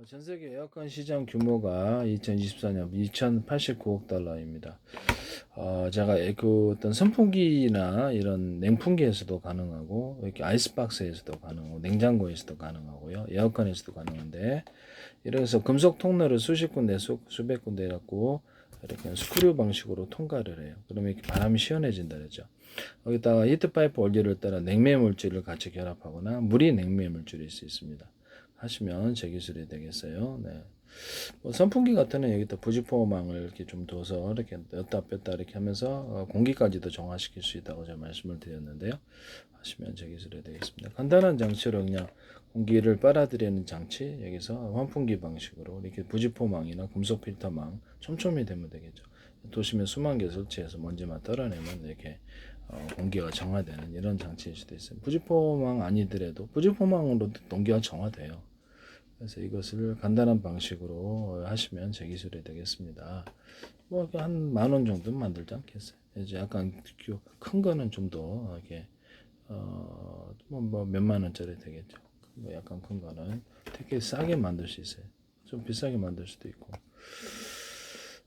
전 세계 에어컨 시장 규모가 2024년 2,089억 달러입니다. 제가 그 어떤 선풍기나 이런 냉풍기에서도 가능하고, 이렇게 아이스박스에서도 가능하고, 냉장고에서도 가능하고요, 에어컨에서도 가능한데, 이래서 금속 통로를 수십 군데, 수백 군데 갖고 이렇게 스크류 방식으로 통과를 해요. 그러면 이렇게 바람이 시원해진다 그랬죠. 여기다가 히트파이프 원리를 따라 냉매 물질을 같이 결합하거나 물이 냉매 물질일 수 있습니다. 하시면 제 기술이 되겠어요. 네. 뭐 선풍기 같은 경우는 여기다 부직포망을 이렇게 좀 둬서 이렇게 넣다 뺐다 이렇게 하면서 공기까지도 정화시킬 수 있다고 제가 말씀을 드렸는데요. 하시면 제 기술이 되겠습니다. 간단한 장치로 그냥 공기를 빨아들이는 장치, 여기서 환풍기 방식으로 이렇게 부직포망이나 금속 필터망 촘촘히 되면 되겠죠. 도심에 수만 개 설치해서 먼지만 떨어내면 이렇게 공기가 정화되는 이런 장치일 수도 있어요. 부직포망 아니더라도 부직포망으로도 공기가 정화돼요. 그래서 이것을 간단한 방식으로 하시면 제 기술이 되겠습니다. 뭐 한 10,000원 정도는 만들지 않겠어요. 이제 약간 큰 거는 좀 더 이렇게 뭐 몇만 원짜리 되겠죠. 뭐 약간 큰 거는 되게 싸게 만들 수 있어요. 좀 비싸게 만들 수도 있고.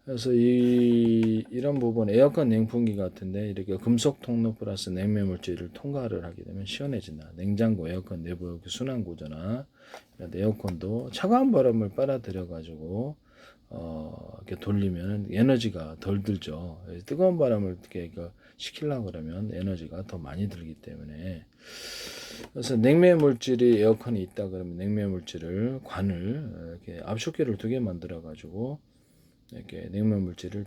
그래서 이런 부분 에어컨 냉풍기 같은데 이렇게 금속 통로 플러스 냉매 물질을 통과를 하게 되면 시원해진다. 냉장고, 에어컨 내부 순환 구조나 에어컨도 차가운 바람을 빨아들여 가지고 이렇게 돌리면 에너지가 덜 들죠. 뜨거운 바람을 이렇게 식히려고 그러면 에너지가 더 많이 들기 때문에, 그래서 냉매 물질이 에어컨이 있다 그러면 냉매 물질을 관을 이렇게 압축기를 2개 만들어 가지고 이렇게 냉매 물질을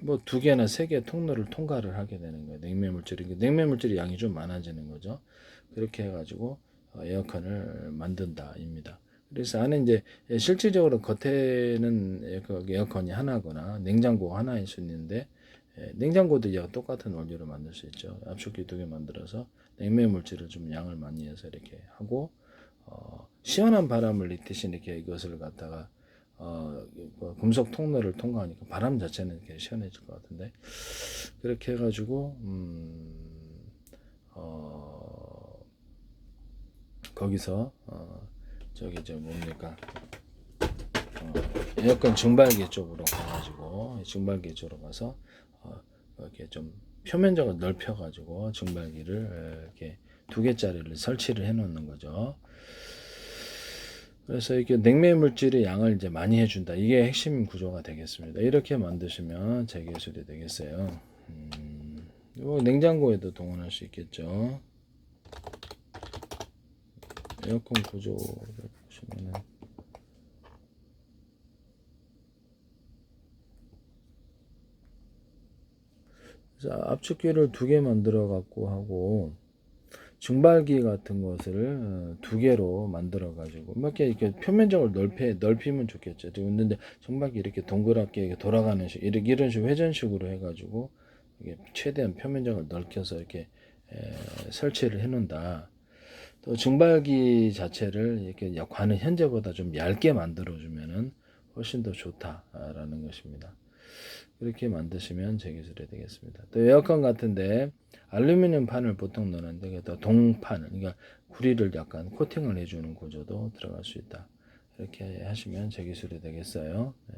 뭐 2개나 3개 통로를 통과를 하게 되는 거예요. 냉매 물질이 양이 좀 많아지는 거죠. 그렇게 해가지고 에어컨을 만든다입니다. 그래서 안에 이제 실질적으로 겉에는 에어컨이 하나거나 냉장고 하나일 수 있는데, 냉장고도 똑같은 원리로 만들 수 있죠. 압축기 2개 만들어서 냉매 물질을 좀 양을 많이 해서 이렇게 하고, 시원한 바람을 대신 이렇게 이것을 갖다가 금속 통로를 통과하니까 바람 자체는 이렇게 시원해질 것 같은데, 그렇게 해가지고 거기서 저기 뭡니까, 에어컨 증발기 쪽으로 가가지고 증발기 쪽으로 가서 이렇게 좀 표면적으로 넓혀가지고 증발기를 이렇게 2개짜리를 설치를 해놓는 거죠. 그래서 이렇게 냉매 물질의 양을 이제 많이 해준다. 이게 핵심 구조가 되겠습니다. 이렇게 만드시면 제 기술이 되겠어요. 냉장고에도 동원할 수 있겠죠. 에어컨 구조를 보시면은, 압축기를 2개 만들어 갖고 하고, 증발기 같은 것을 2개로 만들어 가지고 몇 개 이렇게 표면적으로 넓히면 좋겠죠. 근데 증발기 이렇게 동그랗게 돌아가는 이런 식으로 회전식으로 해가지고 이게 최대한 표면적을 넓혀서 이렇게 설치를 해놓는다. 또 증발기 자체를 이렇게 관을 현재보다 좀 얇게 만들어주면은 훨씬 더 좋다라는 것입니다. 그렇게 만드시면 제 기술이 되겠습니다. 또 에어컨 같은데 알루미늄 판을 보통 넣는데, 그래도 동판, 그러니까 구리를 약간 코팅을 해주는 구조도 들어갈 수 있다. 이렇게 하시면 제 기술이 되겠어요. 네.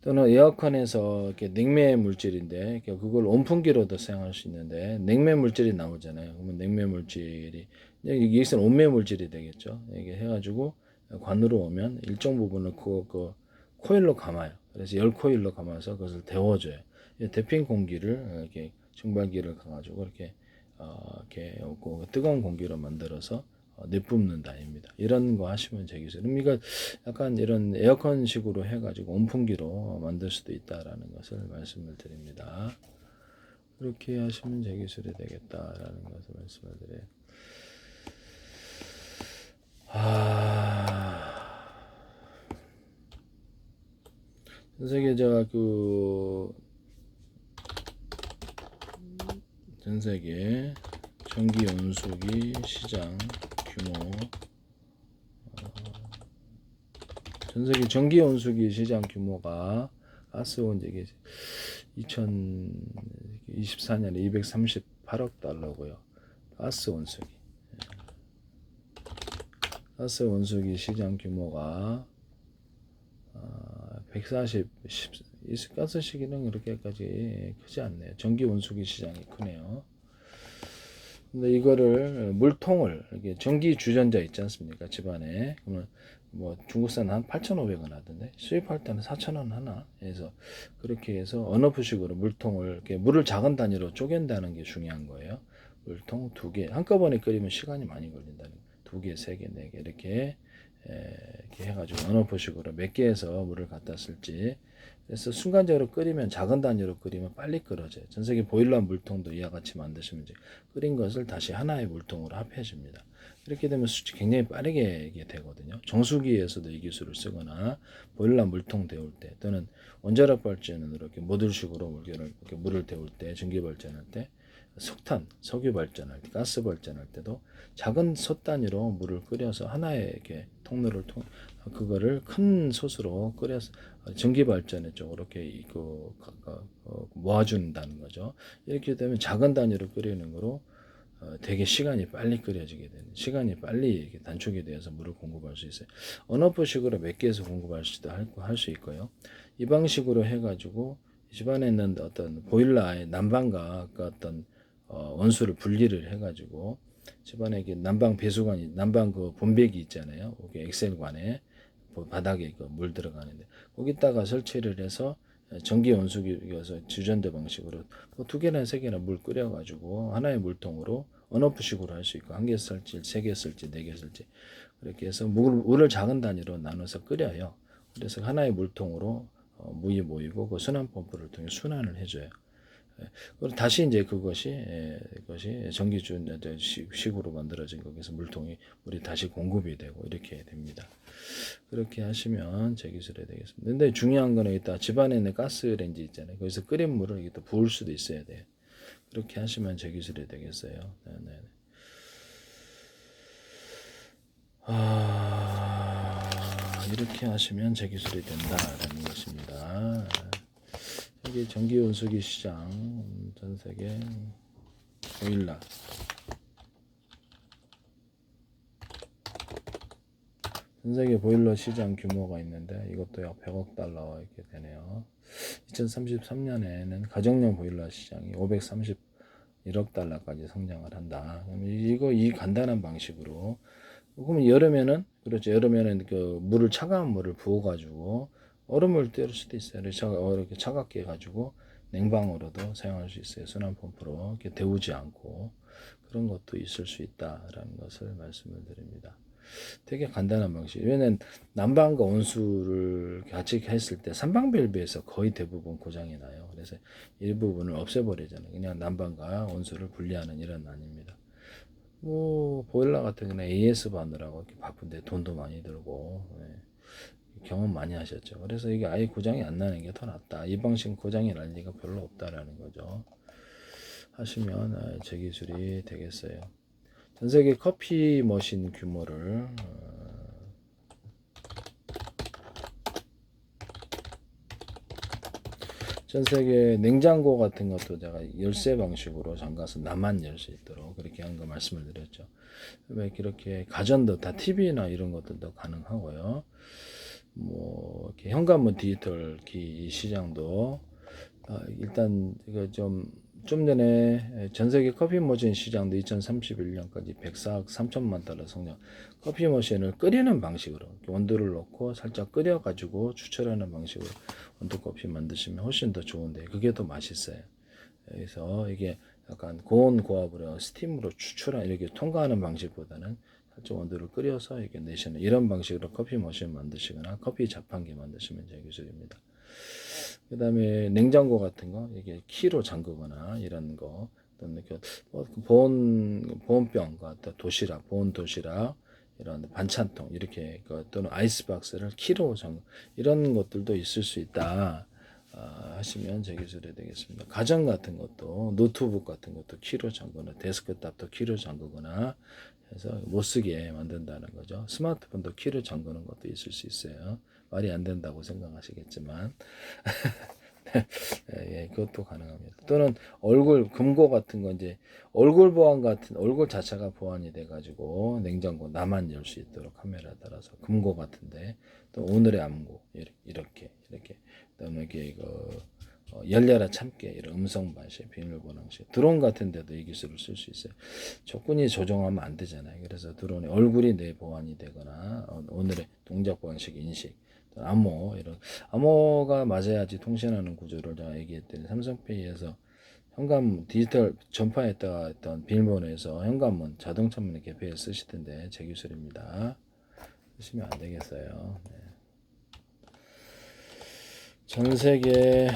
또는 에어컨에서 이렇게 냉매 물질인데 그걸 온풍기로도 사용할 수 있는데, 냉매 물질이 나오잖아요. 그러면 냉매 물질이 여기서는 온매 물질이 되겠죠. 이게 해가지고 관으로 오면 일정 부분을 그 코일로 감아요. 그래서 열 코일로 감아서 그것을 데워줘요. 데핀 공기를 이렇게 증발기를 가가지고 이렇게 뜨거운 공기로 만들어서 내뿜는다입니다. 이런 거 하시면 되겠어요. 그러니까 약간 이런 에어컨식으로 해가지고 온풍기로 만들 수도 있다라는 것을 말씀을 드립니다. 그렇게 하시면 제 기술이 되겠다라는 것을 말씀을 드려요. 전 세계 제가 전 세계 전기 온수기 시장 규모, 전 세계 전기 온수기 시장 규모가 가스 온수기 2024년에 238억 달러고요. 가스 온수기 가스 온수기 시장 규모가 140, 가스 시기는 그렇게까지 크지 않네요. 전기 온수기 시장이 크네요. 근데 이거를 물통을 이게 전기 주전자 있지 않습니까? 집안에 그러면 뭐 중국산 한 8,500원 하던데 수입할 때는 4,000원 하나 해서 그렇게 해서 언어푸식으로 물통을 이렇게 물을 작은 단위로 쪼갠다는 게 중요한 거예요. 물통 2개 한꺼번에 끓이면 시간이 많이 걸린다는 거. 2개, 3개, 4개 이렇게 해가지고 언어푸식으로 몇 개에서 물을 갖다 쓸지 그래서 순간적으로 끓이면 작은 단위로 끓이면 빨리 끓어져요. 전 세계 보일러 물통도 이와 같이 만드시면 이제 끓인 것을 다시 하나의 물통으로 합해 줍니다. 이렇게 되면 수치 굉장히 빠르게 이게 되거든요. 정수기에서도 이 기술을 쓰거나 보일러 물통 데울 때 또는 원자력 발전으로 이렇게 모듈식으로 이렇게 물을 데울 때 전기 발전할 때 석탄, 석유 발전할 때, 가스 발전할 때도 작은 솥 단위로 물을 끓여서 하나의 이렇게 통로를 그거를 큰 솥으로 끓여서 전기 발전의 쪽으로 이렇게 모아준다는 거죠. 이렇게 되면 작은 단위로 끓이는 거로 되게 시간이 빨리 끓여지게 되는 시간이 빨리 이렇게 단축이 되어서 물을 공급할 수 있어요. 언어포식으로 몇 개에서 공급할 수도 할 수 있고요. 이 방식으로 해가지고 집안에 있는 어떤 보일러의 난방과 그 어떤 원수를 분리를 해가지고 집안에 난방 배수관이 난방 그 분배기 있잖아요. 거기 엑셀관에 바닥에 그 물 들어가는데 거기다가 설치를 해서 전기 온수기여서 주전자 방식으로 뭐 2개나 3개나 물 끓여가지고 하나의 물통으로 언어푸식으로 할 수 있고 1개 쓸지 3개 쓸지 4개 쓸지 그렇게 해서 물을 작은 단위로 나눠서 끓여요. 그래서 하나의 물통으로 물이 모이고 그 순환 펌프를 통해 순환을 해줘요. 그리고 다시 이제 그것이 전기주식으로 만들어진 거기서 물이 다시 공급이 되고 이렇게 됩니다. 그렇게 하시면 제 기술이 되겠습니다. 근데 중요한 거는 이따 집안에 있는 가스레인지 있잖아요. 거기서 끓인 물을 이게 또 부을 수도 있어야 돼요. 그렇게 하시면 제 기술이 되겠어요. 네네. 이렇게 하시면 제 기술이 된다라는 것입니다. 여기 전기 온수기 시장 전 세계 보일러 전 세계 보일러 시장 규모가 있는데 이것도 약 100억 달러 이렇게 되네요. 2033년에는 가정용 보일러 시장이 531억 달러까지 성장을 한다. 그럼 이 간단한 방식으로 그러면 여름에는 그렇죠. 여름에는 그 물을 차가운 물을 부어가지고 얼음을 때릴 수도 있어요. 이렇게 차갑게 해가지고 냉방으로도 사용할 수 있어요. 순환 펌프로 이렇게 데우지 않고 그런 것도 있을 수 있다라는 것을 말씀을 드립니다. 되게 간단한 방식. 왜냐면 난방과 온수를 같이 했을 때 삼방밸브에서 거의 대부분 고장이 나요. 그래서 일부분을 없애버리잖아요. 그냥 난방과 온수를 분리하는 이런 난입니다. 뭐 보일러 같은 경우는 AS 받느라고 이렇게 바쁜데 돈도 많이 들고 경험 많이 하셨죠. 그래서 이게 아예 고장이 안 나는 게 더 낫다. 이 방식은 고장이 날 리가 별로 없다라는 거죠. 하시면 제 기술이 되겠어요. 전 세계 커피 머신 규모를 전 세계 냉장고 같은 것도 제가 열쇠 방식으로 잠가서 나만 열 수 있도록 그렇게 한 거 말씀을 드렸죠. 이렇게 가전도 다 TV나 이런 것들도 가능하고요. 뭐 이렇게 현관문 디지털 키 시장도 일단 이거 좀 전에 전 세계 커피 머신 시장도 2031년까지 104억 3천만 달러 성장. 커피 머신을 끓이는 방식으로 원두를 넣고 살짝 끓여가지고 추출하는 방식으로 원두 커피 만드시면 훨씬 더 좋은데 그게 더 맛있어요. 그래서 이게 약간 고온 고압으로 스팀으로 추출한 이렇게 통과하는 방식보다는 살짝 원두를 끓여서 이렇게 내시는 이런 방식으로 커피 머신 만드시거나 커피 자판기 만드시면 제 기술입니다. 그 다음에 냉장고 같은 거 이게 키로 잠그거나 이런 거 또는 보온병과 보온 도시락 이런 반찬통 이렇게 또는 아이스박스를 키로 잠그 이런 것들도 있을 수 있다. 하시면 제 기술이 되겠습니다. 가전 같은 것도 노트북 같은 것도 키로 잠그거나 데스크탑도 키로 잠그거나 해서 못 쓰게 만든다는 거죠. 스마트폰도 키로 잠그는 것도 있을 수 있어요. 말이 안 된다고 생각하시겠지만 예, 그것도 가능합니다. 또는 얼굴 금고 같은 거 이제 얼굴 보안 같은 얼굴 자체가 보안이 돼가지고 냉장고 나만 열 수 있도록 카메라 따라서 금고 같은데 또 오늘의 암고 이렇게 그다음에 이게 이거 열려라 참깨 이런 음성 반시 비밀번호 방시 드론 같은 데도 이 기술을 쓸 수 있어요. 조건이 조정하면 안 되잖아요. 그래서 드론의 얼굴이 내 보안이 되거나 오늘의 동작 방식 인식 암호 이런 암호가 맞아야지 통신하는 구조를 제가 얘기했더니 삼성페이에서 현관 디지털 전파했다가 했던 비밀번호에서 현관문 자동차문에 개폐해 쓰시던데 제 기술입니다. 쓰시면 안 되겠어요. 네. 전 세계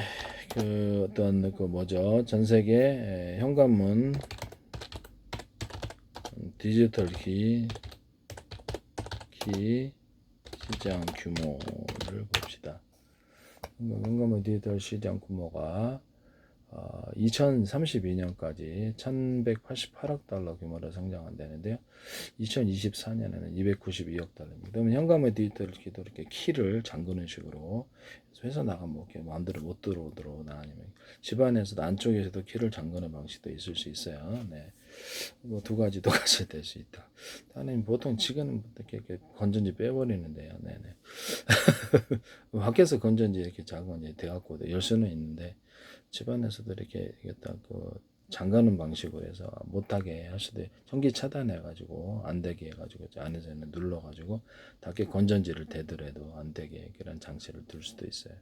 그 어떤 그 뭐죠? 전 세계 현관문 디지털 키 시장 규모를 봅시다. 현관문 디지털 시장 규모가 2032년까지 1188억 달러 규모로 성장한다는데요. 2024년에는 292억 달러입니다. 그러면 현관문 디지털 키도 이렇게 키를 잠그는 식으로 회사 나가면 뭐 이렇게 마음대로 못 들어오도록 아니면 집안에서도 안쪽에서도 키를 잠그는 방식도 있을 수 있어요. 네. 뭐 두 가지 될 수 있다. 하나님 보통 지금은 이렇게 건전지 빼버리는데요. 네네. 밖에서 건전지 이렇게 작은 이제 돼갖고 열 수는 있는데 집안에서도 이렇게 딱그 잠가는 방식으로 해서 못하게 할 수도 전기 차단해가지고 안 되게 해가지고 안에서는 눌러가지고 밖에 건전지를 대더라도 안 되게 그런 장치를 둘 수도 있어요.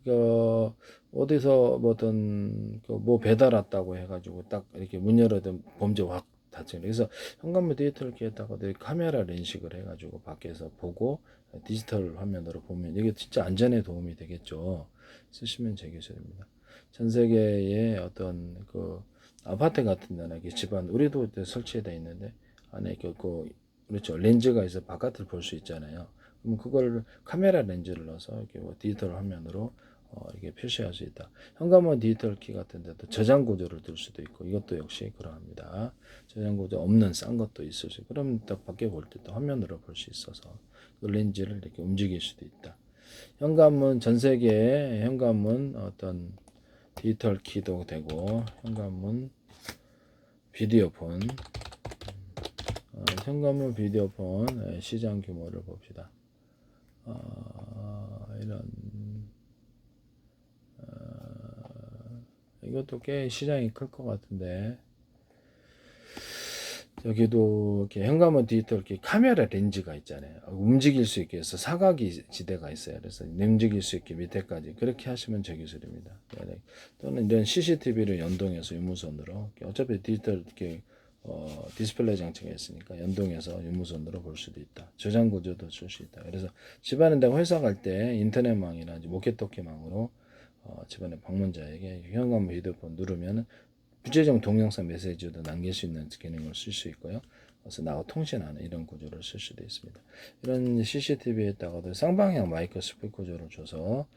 그 어디서 뭐 어떤 그뭐 배달 왔다고 해가지고 딱 이렇게 문 열어도 범죄 확 닫히는 그래서 현관문 디지털 키에다가 카메라를 인식을 해가지고 밖에서 보고 디지털 화면으로 보면 이게 진짜 안전에 도움이 되겠죠. 쓰시면 제 기술입니다. 전 세계의 어떤 그 아파트 같은 데는 이게 집안 우리도 설치되어 있는데 안에 그렇죠 렌즈가 있어 바깥을 볼 수 있잖아요. 그럼 그걸 카메라 렌즈를 넣어서 이렇게 뭐 디지털 화면으로 이게 표시할 수 있다. 현관문 디지털 키 같은 데도 저장 구조를 둘 수도 있고 이것도 역시 그러합니다. 저장 구조 없는 싼 것도 있을 수 있고 그럼 딱 밖에 볼 때 또 화면으로 볼 수 있어서 그 렌즈를 이렇게 움직일 수도 있다. 현관문 전 세계의 현관문 어떤 디지털 키도 되고 현관문 비디오폰 현관문 비디오폰 시장 규모를 봅시다. 이런 이것도 꽤 시장이 클 것 같은데 여기도 이렇게 현관문 디지털 이렇게 카메라 렌즈가 있잖아요. 움직일 수 있게 해서 사각이 지대가 있어요. 그래서 움직일 수 있게 밑에까지 그렇게 하시면 제 기술입니다. 또는 이런 CCTV를 연동해서 유무선으로 어차피 디지털 이렇게 디스플레이 장치가 있으니까 연동해서 유무선으로 볼 수도 있다. 저장 구조도 쓸 수 있다. 그래서 집안에 내가 회사 갈 때 인터넷망이나 모켓토키망으로 집안의 방문자에게 현관문 휴대폰 누르면 부재중 동영상 메시지도 남길 수 있는 기능을 쓸 수 있고요. 그래서 나와 통신하는 이런 구조를 쓸 수도 있습니다. 이런 CCTV에다가도 쌍방향 마이크 스피커조를 줘서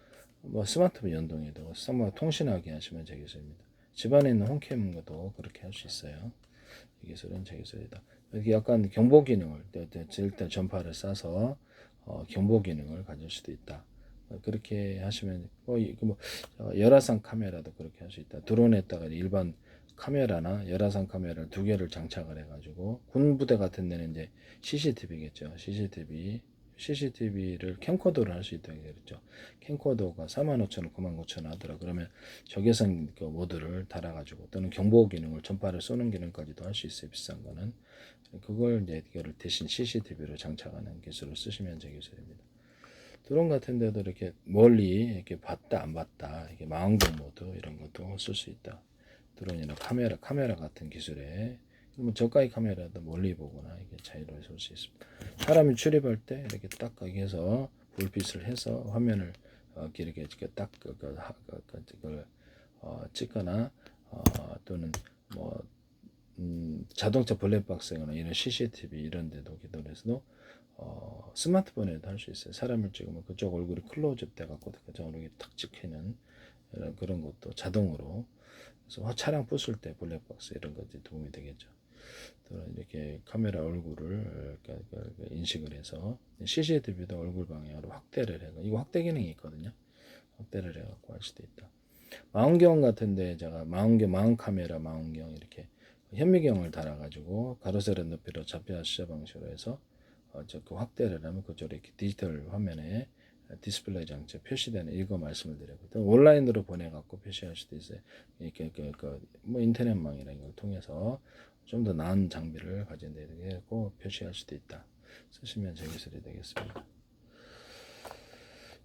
뭐 스마트폰 연동해도 쌍방향 통신하게 하시면 되겠습니다. 집안에 있는 홈캠도 그렇게 할 수 있어요. 이 기술은 제 기술이다. 이렇게 약간 경보 기능을 일단 전파를 쏴서 경보 기능을 가질 수도 있다. 그렇게 하시면 열화상 카메라도 그렇게 할 수 있다. 드론에다가 일반 카메라나 열화상 카메라를 두 개를 장착을 해가지고 군부대 같은 데는 이제 CCTV겠죠. CCTV를 캠코더를 할 수 있다고 그랬죠. 캠코더가 45,000원, 99,000원 하더라. 그러면 적외선 그 모드를 달아가지고 또는 경보 기능을 전파를 쏘는 기능까지도 할 수 있어요. 비싼 거는 그걸 이제 이거를 대신 CCTV로 장착하는 기술을 쓰시면 제 기술입니다. 드론 같은 데도 이렇게 멀리 이렇게 봤다 안 봤다 이게 망원경 모드 이런 것도 쓸 수 있다. 드론이나 카메라 같은 기술에 그러면 저가의 카메라도 멀리 보거나 이게 자유로이 쏠 수 있습니다. 사람이 출입할 때 이렇게 딱 거기에서 불빛을 해서 화면을 이렇게 딱 그걸 찍거나 또는 뭐 자동차 블랙박스거나 이런 CCTV 이런 데도 기도해서도 스마트폰에도 할 수 있어요. 사람을 찍으면 그쪽 얼굴이 클로즈업 돼갖고 그쪽 얼굴이 탁 찍히는 그런 것도 자동으로 그래서 차량 부술 때 블랙박스 이런 것들이 도움이 되겠죠. 이렇게 카메라 얼굴을 인식을 해서 CCTV도 얼굴 방향으로 확대를 해서 이거 확대 기능이 있거든요. 확대를 해갖고 할 수도 있다. 망원경 같은데 제가 망원 카메라 망원경 이렇게 현미경을 달아가지고 가로 세로 높이로 좌표 시작 방식으로 해서 그 확대를 하면 그쪽으로 이렇게 디지털 화면에 디스플레이 장치에 표시되는 이거 말씀을 드렸거든요. 온라인으로 보내갖고 표시할 수도 있어요. 이렇게 뭐 인터넷망이라는 걸 통해서 좀 더 나은 장비를 가진 데고 표시할 수도 있다. 쓰시면 제 기술이 되겠습니다.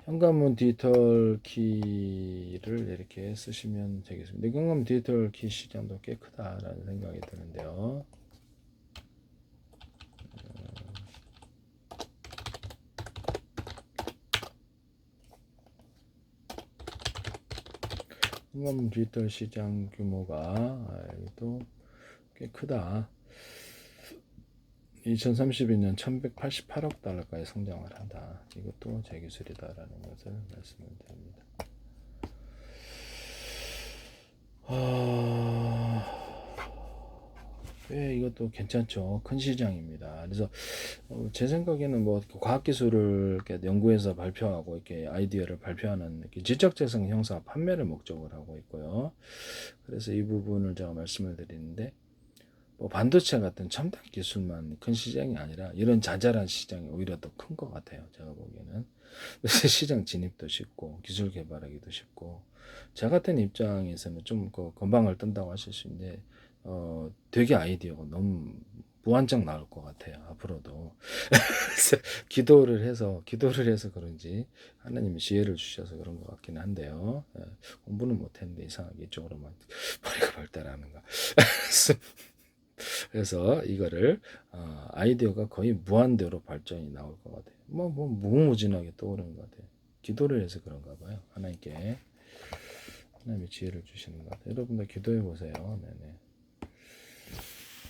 현관문 디지털 키를 이렇게 쓰시면 되겠습니다. 현관문 디지털 키 시장도 꽤 크다라는 생각이 드는데요. 현관문 디지털 시장 규모가 또 꽤 크다. 2032년 1188억 달러까지 성장을 한다. 이것도 제 기술이다라는 것을 말씀을 드립니다. 이것도 괜찮죠. 큰 시장입니다. 그래서 제 생각에는 뭐 과학기술을 이렇게 연구해서 발표하고 이렇게 아이디어를 발표하는 이렇게 지적재생 형사 판매를 목적으로 하고 있고요. 그래서 이 부분을 제가 말씀을 드리는데 뭐 반도체 같은 첨단 기술만 큰 시장이 아니라 이런 자잘한 시장이 오히려 더 큰 것 같아요. 제가 보기에는. 그래서 시장 진입도 쉽고 기술 개발하기도 쉽고 저 같은 입장에서는 좀 건방을 뜬다고 하실 수 있는데 되게 아이디어가 너무 무한정 나올 것 같아요. 앞으로도. 기도를 해서 그런지 하나님이 지혜를 주셔서 그런 것 같긴 한데요. 공부는 못했는데 이상하게 이쪽으로만 머리가 발달하는가. 그래서 이거를 아이디어가 거의 무한대로 발전이 나올 것 같아요. 뭐 무궁무진하게 떠오르는 것 같아요. 기도를 해서 그런가 봐요. 하나님께 하나님이 지혜를 주시는 것 같아요. 여러분들 기도해 보세요. 네네.